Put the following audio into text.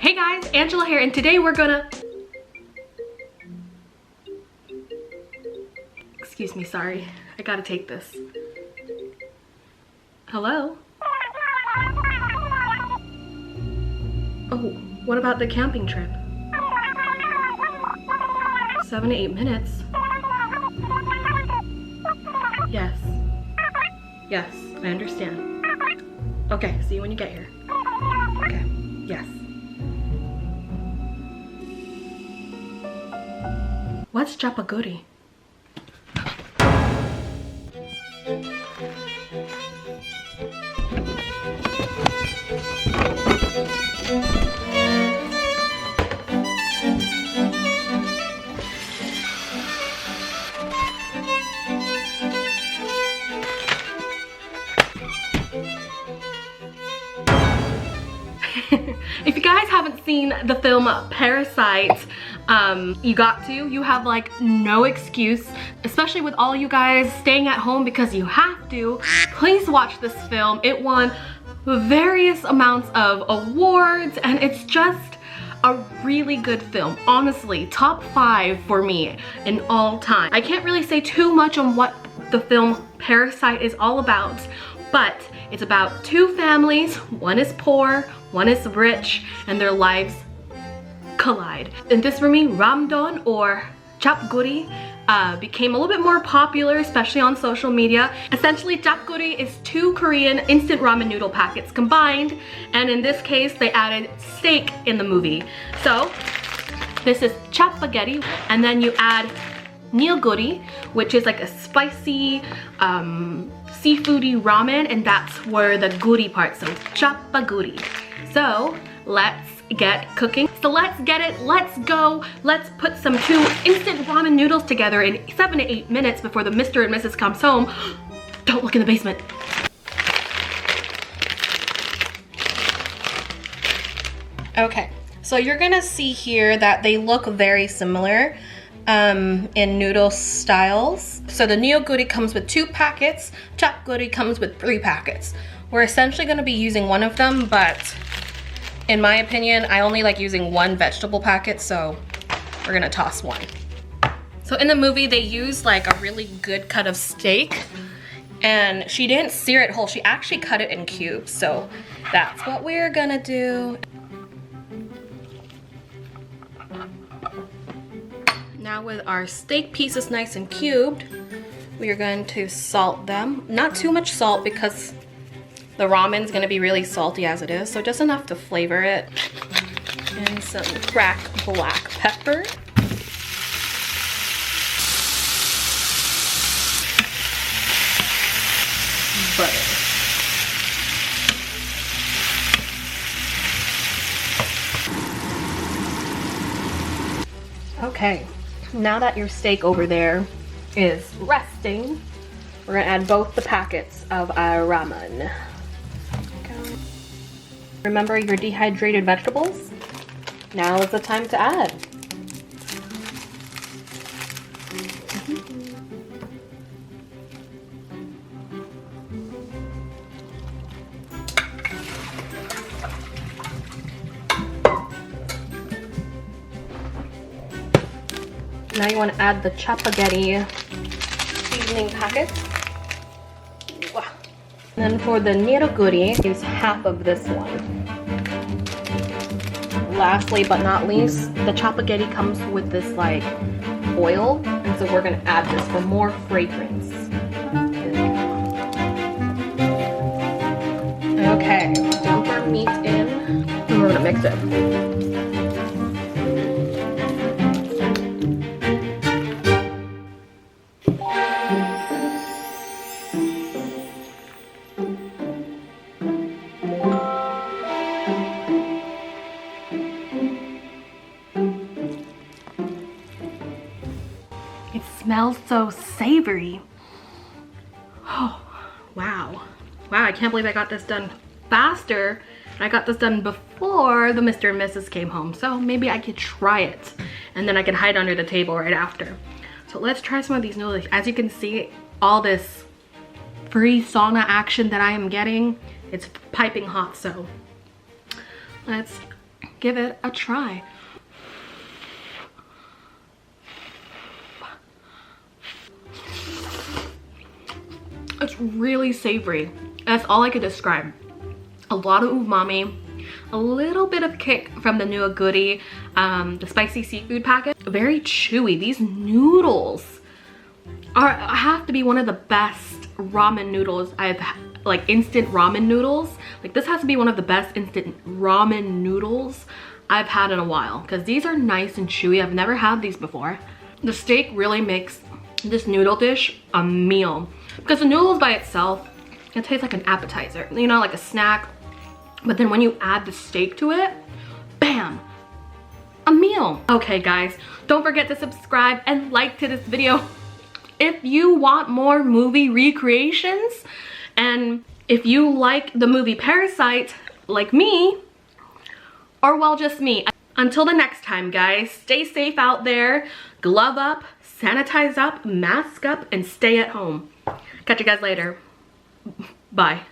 Hey guys, Angela here, and today we're gonna... Excuse me, sorry. I gotta take this. Hello? Oh, what about the camping trip? 7 to 8 minutes? Yes. Yes, I understand. Okay, see you when you get here. Okay, yes. What's Jjapaguri? If you guys haven't seen the film Parasite, you have like no excuse, especially with all you guys staying at home because you have to. Please watch this film. It won various amounts of awards and it's just a really good film. Honestly, top 5 for me in all time. I can't really say too much on what the film Parasite is all about, but it's about two families. One is poor, one is rich, and their lives collide. In this movie, Ramdon or Jjapaguri became a little bit more popular, especially on social media. Essentially, Jjapaguri is 2 Korean instant ramen noodle packets combined, and in this case, they added steak in the movie. So, this is Jjapaguri, and then you add Neoguri, which is like a spicy, seafoody ramen, and that's where the guri part, so Jjapaguri. So let's get cooking. So let's get it, let's go. Let's put some 2 instant ramen noodles together in 7 to 8 minutes before the Mr. and Mrs. comes home. Don't look in the basement. Okay, so you're gonna see here that they look very similar in noodle styles. So the Neoguri comes with 2 packets, Jjapaguri comes with 3 packets. We're essentially gonna be using one of them, but in my opinion, I only like using 1 vegetable packet, so we're gonna toss 1. So in the movie, they use like a really good cut of steak, and she didn't sear it whole, she actually cut it in cubes, so that's what we're gonna do. Now with our steak pieces nice and cubed, we are going to salt them. Not too much salt because the ramen's gonna be really salty as it is, so just enough to flavor it. And some cracked black pepper. Butter. Okay. Now that your steak over there is resting, we're gonna add both the packets of our ramen. Remember your dehydrated vegetables? Now is the time to add. Now you want to add the Jjapaguri seasoning packet. And then for the Neoguri, use half of this one. Lastly but not least, the Jjapaguri comes with this like oil, and so we're going to add this for more fragrance. Okay, dump our meat in, and we're going to mix it. It smells so savory. Oh, wow. Wow, I can't believe I got this done faster. I got this done before the Mr. and Mrs. came home, so maybe I could try it. And then I can hide under the table right after. So let's try some of these noodles. As you can see, all this free sauna action that I am getting, it's piping hot, so let's give it a try. It's really savory. That's all I could describe. A lot of umami, a little bit of kick from the Nuguri, the spicy seafood packet. Very chewy. These noodles have to be one of the best ramen noodles I've had, like instant ramen noodles. Like this has to be one of the best instant ramen noodles I've had in a while, because these are nice and chewy. I've never had these before. The steak really makes this noodle dish a meal, because the noodles by itself, it tastes like an appetizer, you know, like a snack. But then when you add the steak to it, bam, a meal. Okay guys, don't forget to subscribe and like to this video if you want more movie recreations. And if you like the movie Parasite like me, or well, just me. Until the next time guys, stay safe out there, glove up, sanitize up, mask up, and stay at home. Catch you guys later. Bye.